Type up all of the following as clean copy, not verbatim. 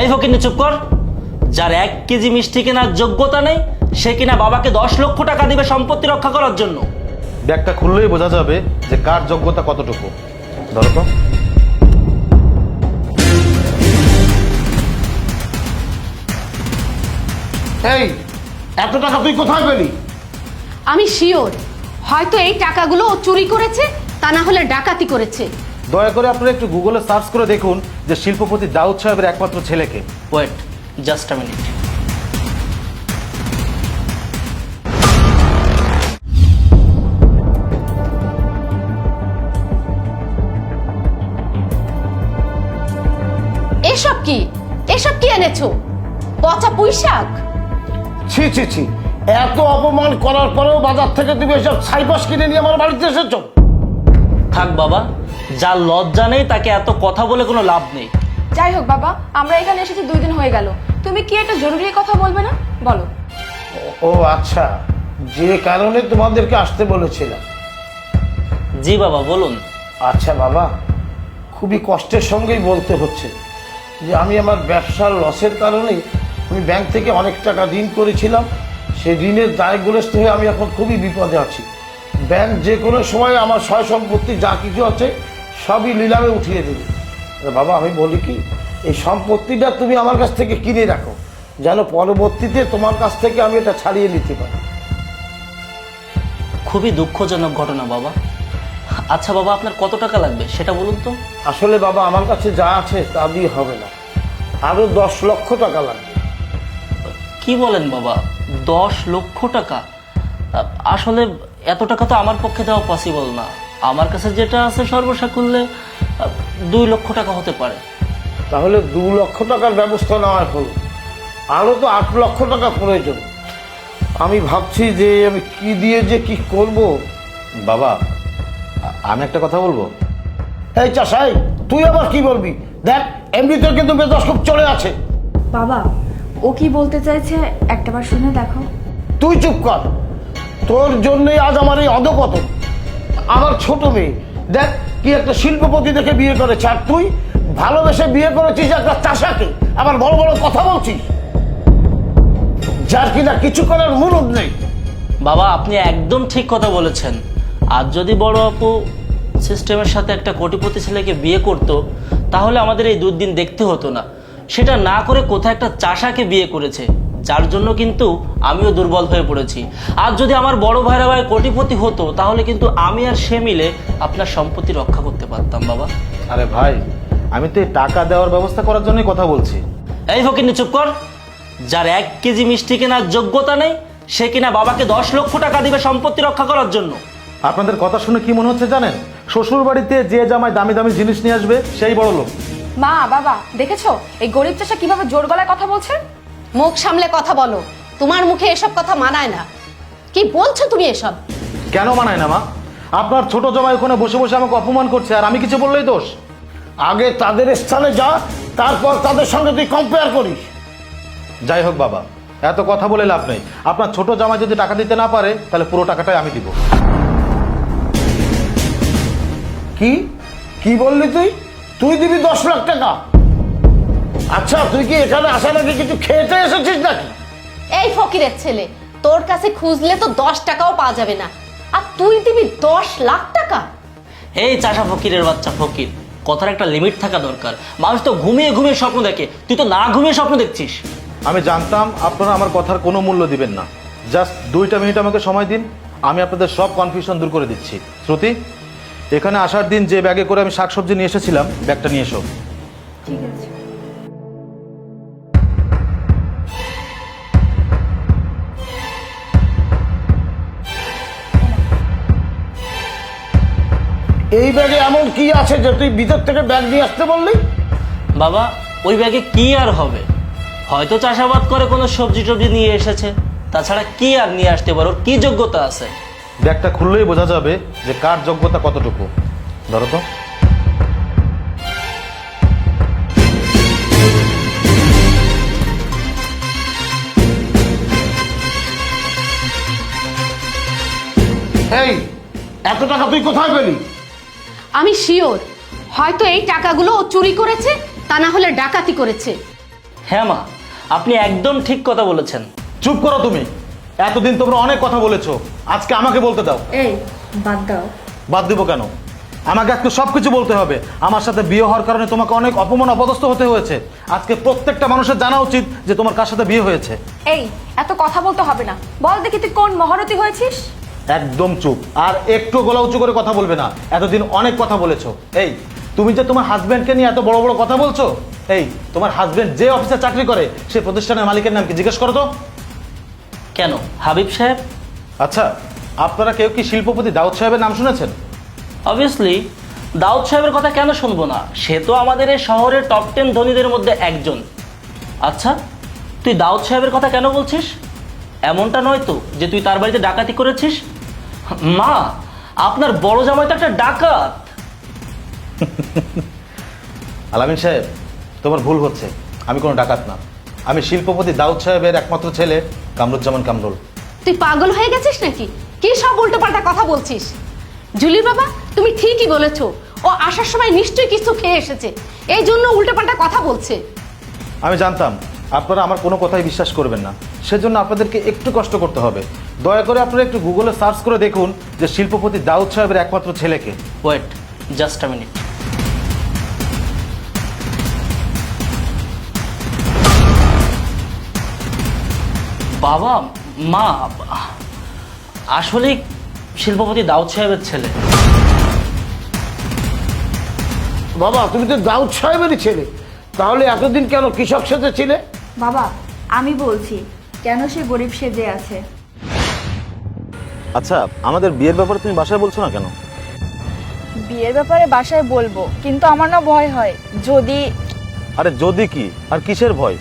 এই ফকিন্নি চুপ কর। যার 1 কেজি মিষ্টি কেনার যোগ্যতা নেই সে কিনা বাবাকে 10 লক্ষ টাকা দিবে সম্পত্তি রক্ষা করার জন্য। ব্যাগটা খুললেই বোঝা যাবে যে কার যোগ্যতা কতটুকু। ধরো তো। এই এত টাকা তুই কোথায় পেলি? আমি শিওর হয়তো এই টাকাগুলো ও চুরি করেছে, তা না হলে ডাকাতি করেছে। দয়া করে আপনারা একটু গুগলে সার্চ করে দেখুন যে শিল্পপতি দাউদ সাহেবের একমাত্র ছেলেকে। Wait just a minute. এসব কি এনেছো? পচা পুঁইশাক? ছি ছি ছি, এত অপমান করার পরেও বাজার থেকে তুমি এসব ছাইপাশ কিনে নিয়ে আমার বাড়িতে এসেছো? থাক বাবা, যার লজ্জা নেই তাকে এত কথা বলে কোনো লাভ নেই। যাই হোক বাবা, আমরা এখানে এসেছি 2 দিন হয়ে গেল। তুমি কি একটা জরুরি কথা বলবে না? বলো। ও আচ্ছা, যে কারণে তোমাদেরকে আসতে বলেছিলাম। জি বাবা বলুন। আচ্ছা বাবা, খুবই কষ্টের সঙ্গেই বলতে হচ্ছে যে আমি আমার ব্যবসার লসের কারণেই আমি ব্যাংক থেকে অনেক টাকা ঋণ করেছিলাম। সেই ঋণের দায়গ্রস্ত হয়ে আমি এখন খুবই বিপদে আছি। ব্যাংক যে কোনো সময় আমার সয় সম্পত্তি যা কিছু আছে সবই নিলামে উঠিয়ে দেবে। বাবা আমি বলি কি, এই সম্পত্তিটা তুমি আমার কাছ থেকে কিনে রাখো, যেন পরবর্তীতে তোমার কাছ থেকে আমি এটা ছাড়িয়ে নিতে পারি। খুবই দুঃখজনক ঘটনা বাবা। আচ্ছা বাবা, আপনার কত টাকা লাগবে সেটা বলুন তো। আসলে বাবা আমার কাছে যা আছে তা দিয়ে হবে না, আরো 10 লক্ষ টাকা লাগবে। কি বলেন বাবা, 10 লক্ষ টাকা? আসলে এত টাকা তো আমার পক্ষে দেওয়া পসিবল না। আমার কাছে যেটা আছে সর্বসাকুল্যে 2 লক্ষ টাকা হতে পারে। তাহলে 2 লক্ষ টাকার ব্যবস্থা নেওয়া হলো, আরো তো 8 লক্ষ টাকা প্রয়োজন। আমি ভাবছি যে আমি কি দিয়ে যে কি করব। বাবা আমি একটা কথা বলবো। এই চাষাই, তুই আবার কি বলবি? দেখ এমনিতে কিন্তু মেজাজ খুব চলে আছে। বাবা, ও কি বলতে চাইছে একটাবার শুনে দেখো। তুই চুপ কর, তোর জন্যই আজ আমার এই অধপতন। আমার ছোট মেয়ে দেখ কি একটা শিল্পপতি দেখে বিয়ে করেছে, আর তুই ভালোবেসে বিয়ে করেছিস একটা চাষাকে, আবার বড় বড় কথা বলছিস, যার কিনা কিছু করার মুরদ নেই। বাবা আপনি একদম ঠিক কথা বলেছেন। আর যদি বড় আপু সিস্টেমের সাথে একটা কোটিপতি ছেলেকে বিয়ে করতো তাহলে আমাদের এই দুর্দিন দেখতে হতো না। সেটা না করে কোথায় একটা চাষাকে বিয়ে করেছে, যার জন্য কিন্তু আমিও দুর্বল হয়ে পড়েছি। আর যদি আমার বড় ভাইরা ভাই কোটিপতি হতো তাহলে কিন্তু আমি আর সে মিলে আপনার সম্পত্তি রক্ষা করতে পারতাম বাবা। আরে ভাই, আমি তো এই টাকা দেওয়ার ব্যবস্থা করার জন্যই কথা বলছি। এই ফকিন্নি চুপ কর। যার 1 কেজি মিষ্টি কেনার যোগ্যতা নেই সে কিনা বাবাকে 10 লক্ষ টাকা দিবে সম্পত্তি রক্ষা করার জন্য। আপনাদের কথা শুনে কি মনে হচ্ছে জানেন? শ্বশুর বাড়িতে যে জামাই দামি দামি জিনিস নিয়ে আসবে সেই বড় লোক। মা বাবা দেখেছো এই গরিব চাষা কিভাবে জোর গলায় কথা বলছে? মুখ সামলে কথা বলো, তোমার মুখে এসব কথা মানায় না। কি বলছো তুমি এসব? কেন মানায় না মা? আপনার ছোট জামাই ওখানে বসে বসে আমাকে অপমান করছে, আর আমি কিছু বললেই দোষ? আগে তাদের স্থানে যা, তারপর তাদের সঙ্গে তুই কম্পেয়ার করিস। যাই হোক বাবা, এত কথা বলে লাভ নেই। আপনার ছোট জামাই যদি টাকা দিতে না পারে তাহলে পুরো টাকাটাই আমি দিব। কি কি বললি তুই? তুই দিবি 10 লাখ টাকা? আচ্ছা তুই কি এখানে আসার আগে কিছু খেতে এসেছিস নাকি? এই ফকিরের ছেলে, তোর কাছে খুঁজলে তো 10 টাকাও পাওয়া যাবে না, আর তুই দিবি 10 লাখ টাকা? এই চাষা ফকিরের বাচ্চা ফকির, কথার একটা লিমিট থাকা দরকার। মানুষ তো ঘুমিয়ে ঘুমিয়ে স্বপ্ন দেখে, তুই তো না ঘুমিয়ে স্বপ্ন দেখছিস। আমি জানতাম আপনারা আমার কথার কোনো মূল্য দিবেন না। জাস্ট 2টা মিনিট আমাকে সময় দিন, আমি আপনাদের সব কনফিউশন দূর করে দিচ্ছি। শ্রুতি, এখানে আসার দিন যে ব্যাগে করে আমি শাকসবজি নিয়ে এসেছিলাম ব্যাগটা নিয়ে এসো। ঠিক আছে। এই ব্যাগে এমন কি আছে যে তুই ভিতর থেকে ব্যাগ নিয়ে আসতে বললি? বাবা ওই ব্যাগে কি আর হবে? হয়তো চাষাবাদ করে কোনো সবজি টবজি নিয়ে এসেছে, তাছাড়া কি আর নিয়ে আসতে পারো? কি যোগ্যতা আছে? ব্যাগটা খুললেই বোঝা যাবে যে কার যোগ্যতা কতটুকু। ধরো তো। এই এত টাকা তুই কোথায় পেলি? আমি শিওর হয়তো এই টাকাগুলো ও চুরি করেছে, তা না হলে ডাকাতি করেছে। হ্যাঁ মা, আপনি একদম ঠিক কথা বলেছেন। চুপ করো তুমি। এতদিন তোমরা অনেক কথা বলেছো, আজকে আমাকে বলতে দাও। এই বাদ দাও। বাদ দিব কেন? আমাকে আজকে সবকিছু বলতে হবে। আমার সাথে বিয়ে হওয়ার কারণে তোমাকে অনেক অপমান অপদস্থ হতে হয়েছে। আজকে প্রত্যেকটা মানুষের জানা উচিত যে তোমার কার সাথে বিয়ে হয়েছে। এই এত কথা বলতে হবে না, বল দেখি তুই কোন মহারথী হয়েছিস। একদম চুপ, আর একটু গলা উঁচু করে কথা বলবে না। এতদিন অনেক কথা বলেছো। এই তুমি যে তোমার হাজবেন্ডকে নিয়ে এত বড় বড় কথা বলছো, এই তোমার হাজবেন্ড যে অফিসে চাকরি করে সেই প্রতিষ্ঠানের মালিকের নাম কি জিজ্ঞেস করো তো। কেন হাবিব সাহেব? আচ্ছা, আপনারা কেউ কি শিল্পপতি দাউদ সাহেবের নাম শুনেছেন? অবভিয়াসলি, দাউদ সাহেবের কথা কেন শুনবো না? সে তো আমাদের এই শহরের টপ 10 ধনীদের মধ্যে একজন। আচ্ছা, তুই দাউদ সাহেবের কথা কেন বলছিস? এমনটা নয় তো যে তুই তার বাড়িতে ডাকাতি করেছিস? মা, আপনার বড় জামাই তো একটা ডাকাত। আলামিন সাহেব, তোমার ভুল হচ্ছে। আমি কোনো ডাকাত না। আমি শিল্পপতি দাউদ সাহেবের একমাত্র ছেলে কামরুজ্জামান কামরুল। তুই পাগল হয়ে গেছিস নাকি? কি সব উল্টোপাল্টা কথা বলছিস? জুলির বাবা, তুমি ঠিকই বলেছো। ও আসার সময় নিশ্চয়ই কিছু খেয়ে এসেছে, এই জন্য উল্টোপাল্টা কথা বলছে। আমি জানতাম আপনারা আমার কোনো কথাই বিশ্বাস করবেন না, সেজন্য আপনাদেরকে একটু কষ্ট করতে হবে। দয়া করে আপনারা একটু গুগলে সার্চ করে দেখুন যে শিল্পপতি দাউদ সাহেবের একমাত্র ছেলেকে। Wait, just a minute. বাবা, মা, আসলে শিল্পপতি দাউদ সাহেবের ছেলে। বাবা, তুমি তো দাউদ সাহেবেরই ছেলে, তাহলে এতদিন কেন কৃষক সাথে ছিলে? বাবা, আমি বলছি কেন সে গরিব সেজে আছে। আচ্ছা, আমাদের বিয়ের ব্যাপারে তুমি বাসায় বলছো না কেন? বিয়ের ব্যাপারে বাসায় বলবো, কিন্তু আমার না ভয় হয় যদি। আরে যদি কি, আর কিসের ভয়?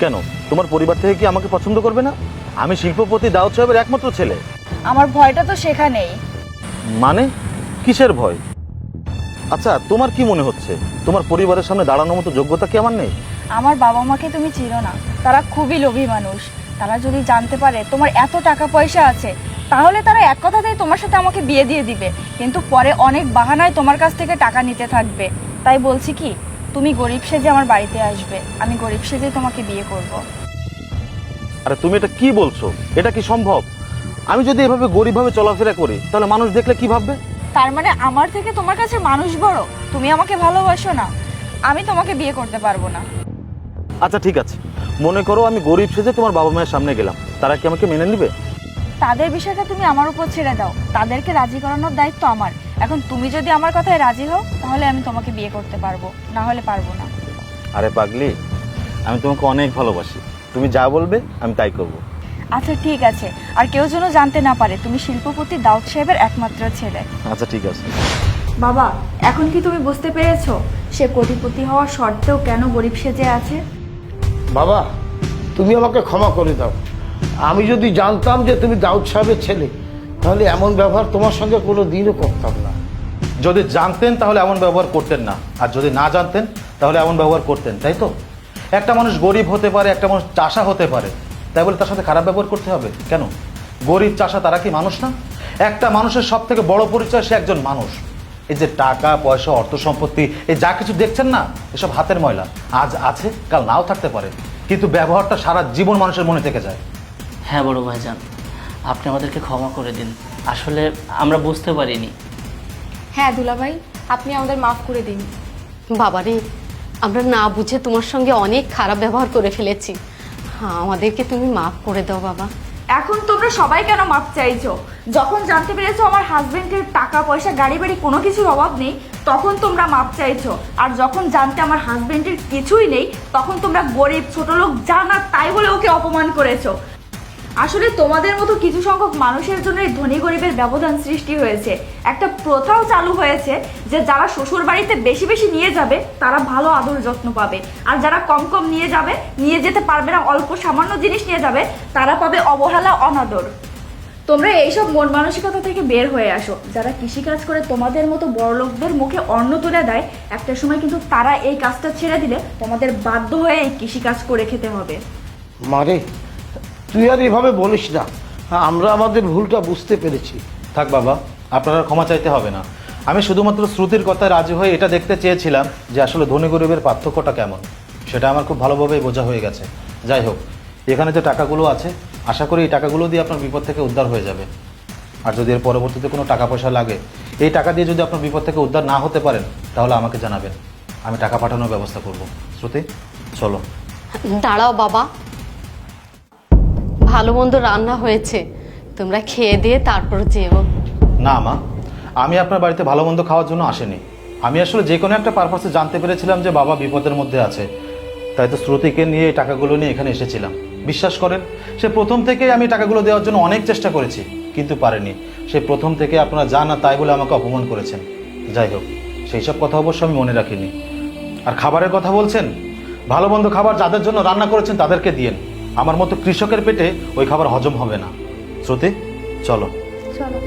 কেন, তোমার পরিবার থেকে কি আমাকে পছন্দ করবে না? আমি শিল্পপতি দাউদ সাহেবের একমাত্র ছেলে। আমার ভয়টা তো সেখানেই। মানে কিসের ভয়? আচ্ছা, তোমার কি মনে হচ্ছে তোমার পরিবারের সামনে দাঁড়ানোর মতো যোগ্যতা কি আমার নেই? আমার বাবা মাকে তুমি চিনো না, তারা খুবই লোভী মানুষ। তারা যদি জানতে পারে তোমার এত টাকা পয়সা আছে, তাহলে তারা এক কথাতেই তোমার সাথে আমাকে বিয়ে দিয়ে দিবে, কিন্তু পরে অনেক বাহানায় তোমার কাছ থেকে টাকা নিতে থাকবে। তাই বলছি কি, তুমি গরিব সেজে আমার বাড়িতে আসবে, আমি গরিব সেজে তোমাকে বিয়ে করব। আরে তুমি এটা কি বলছো? এটা কি সম্ভব? আমি যদি এভাবে গরিবভাবে চলাফেরা করি তাহলে মানুষ দেখলে কি ভাববে? তার মানে আমার থেকে তোমার কাছে মানুষ বড়? তুমি আমাকে ভালোবাসো না? আমি তোমাকে বিয়ে করতে পারবো না। আচ্ছা ঠিক আছে, মনে করো আমি গরিব সেজে তোমার বাবা মায়ের সামনে গেলাম, তারা কি আমাকে মেনে নেবে? তাদের বিষয়টা তুমি আমার উপর ছেড়ে দাও, তাদেরকে রাজি করানোর দায়িত্ব আমার। এখন তুমি যদি আমার কথায় রাজি হও তাহলে আমি তোমাকে বিয়ে করতে পারবো, না হলে পারবো না। আরে পাগলি, আমি তোমাকে অনেক ভালোবাসি, তুমি যা বলবে আমি তাই করব। আচ্ছা ঠিক আছে, আর কেউ যেন জানতে না পারে তুমি শিল্পপতি দাউদ সাহেবের একমাত্র ছেলে। আচ্ছা ঠিক আছে। বাবা, এখন কি তুমি বুঝতে পেরেছো সে কোটিপতি হওয়া সত্ত্বেও কেন গরিব সেজে আছে? বাবা, তুমি আমাকে ক্ষমা করে দাও। আমি যদি জানতাম যে তুমি দাউদ সাহেবের ছেলে, তাহলে এমন ব্যবহার তোমার সঙ্গে কোনো দিনও করতাম না। যদি জানতেন তাহলে এমন ব্যবহার করতেন না, আর যদি না জানতেন তাহলে এমন ব্যবহার করতেন, তাই তো? একটা মানুষ গরিব হতে পারে, একটা মানুষ চাষা হতে পারে, তাই বলে তার সাথে খারাপ ব্যবহার করতে হবে কেন? গরিব চাষা তারা কি মানুষ না? একটা মানুষের সব থেকে বড় পরিচয় সে একজন মানুষ। এই যে টাকা পয়সা অর্থ সম্পত্তি এই যা কিছু দেখছেন না, এসব হাতের ময়লা। আজ আছে কাল নাও থাকতে পারে, কিন্তু ব্যবহারটা সারা জীবন মানুষের মনে থেকে যায়। হ্যাঁ বড় ভাইজান, আপনি আমাদেরকে ক্ষমা করে দিন, আসলে আমরা বুঝতে পারিনি। হ্যাঁ দুলাভাই, আপনি আমাদের মাফ করে দিন। বাবারে, আমরা না বুঝে তোমার সঙ্গে অনেক খারাপ ব্যবহার করে ফেলেছি। হ্যাঁ, আমাদেরকে তুমি মাফ করে দাও বাবা। এখন তোমরা সবাই কেন মাপ চাইছো? যখন জানতে পেরেছো আমার হাজবেন্ডের টাকা পয়সা গাড়ি বাড়ি কোনো কিছুর অভাব নেই, তখন তোমরা মাপ চাইছো। আর যখন জানতে আমার হাজবেন্ডের কিছুই নেই, তখন তোমরা গরিব ছোট লোক যা না তাই বলে ওকে অপমান করেছো। আসলে তোমাদের মতো কিছু সংখ্যক মানুষের জন্য এই ধনী গরিবের ব্যবধান সৃষ্টি হয়েছে। একটা প্রথাও চালু হয়েছে যে যারা শ্বশুর বাড়িতে বেশি বেশি নিয়ে যাবে তারা ভালো আদর যত্ন পাবে, আর যারা কম কম নিয়ে যেতে পারবে না, অল্প সামান্য জিনিস নিয়ে যাবে, তারা পাবে অবহেলা অনাদর। তোমরা এইসব মন মানসিকতা থেকে বের হয়ে আসো। যারা কৃষিকাজ করে তোমাদের মতো বড়লোকদের মুখে অন্ন তুলে দেয়, একটা সময় কিন্তু তারা এই কাজটা ছেড়ে দিলে তোমাদের বাধ্য হয়ে এই কৃষিকাজ করে খেতে হবে। মারে, তুই আর এভাবে বলিস না, আমরা আমাদের ভুলটা বুঝতে পেরেছি। থাক বাবা, আপনারা ক্ষমা চাইতে হবে না। আমি শুধুমাত্র শ্রুতির কথায় রাজি হয়ে এটা দেখতে চেয়েছিলাম যে আসলে ধনী গরিবের পার্থক্যটা কেমন। সেটা আমার খুব ভালোভাবেই বোঝা হয়ে গেছে। যাই হোক, এখানে যে টাকাগুলো আছে, আশা করি এই টাকাগুলো দিয়ে আপনার বিপদ থেকে উদ্ধার হয়ে যাবে। আর যদি এর পরবর্তীতে কোনো টাকা পয়সা লাগে, এই টাকা দিয়ে যদি আপনার বিপদ থেকে উদ্ধার না হতে পারেন, তাহলে আমাকে জানাবেন, আমি টাকা পাঠানোর ব্যবস্থা করব। শ্রুতি, চলো। দাঁড়াও বাবা, ভালো মন্দ রান্না হয়েছে, তোমরা খেয়ে দিয়ে তারপর যেও। না মা, আমি আপনার বাড়িতে ভালো মন্দ খাওয়ার জন্য আসিনি। আমি আসলে যে কোনো একটা পারপাসে জানতে পেরেছিলাম যে বাবা বিপদের মধ্যে আছে, তাই তো শ্রুতিকে নিয়ে এই টাকাগুলো নিয়ে এখানে এসেছিলাম। বিশ্বাস করেন, সে প্রথম থেকেই আমি টাকাগুলো দেওয়ার জন্য অনেক চেষ্টা করেছি, কিন্তু পারেনি। সে প্রথম থেকে আপনারা যা না তাই বলে আমাকে অপমান করেছেন। যাই হোক, সেই সব কথা অবশ্য আমি মনে রাখিনি। আর খাবারের কথা বলছেন, ভালো মন্দ খাবার যাদের জন্য রান্না করেছেন তাদেরকে দিয়েন। আমার মতো কৃষকের পেটে ওই খাবার হজম হবে না। শ্রুতি, চলো। চলো।